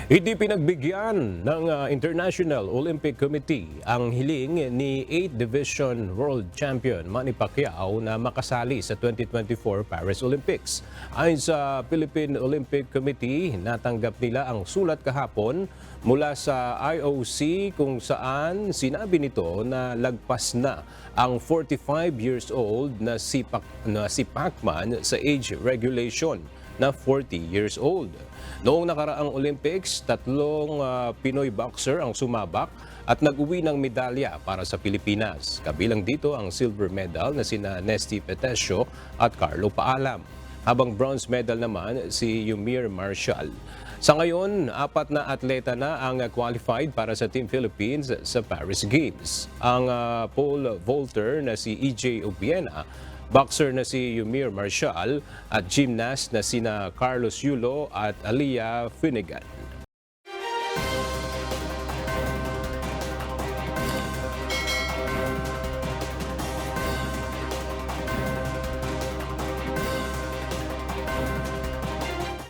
Hindi pinagbigyan ng International Olympic Committee ang hiling ni 8th Division World Champion Manny Pacquiao na makasali sa 2024 Paris Olympics. Ayon sa Philippine Olympic Committee, natanggap nila ang sulat kahapon mula sa IOC kung saan sinabi nito na lagpas na ang 45 years old na si Pacman sa age regulation na 40 years old. Noong nakaraang Olympics, tatlong Pinoy boxer ang sumabak at nag-uwi ng medalya para sa Pilipinas. Kabilang dito ang silver medal na sina Nesty Petesio at Carlo Paalam. Habang bronze medal naman si Yumir Marshall. Sa ngayon, 4 na atleta na ang qualified para sa Team Philippines sa Paris Games. Ang pole vaulter na si EJ Obiena, boxer na si Yumir Marshall at gymnast na sina Carlos Yulo at Aliyah Finnegan.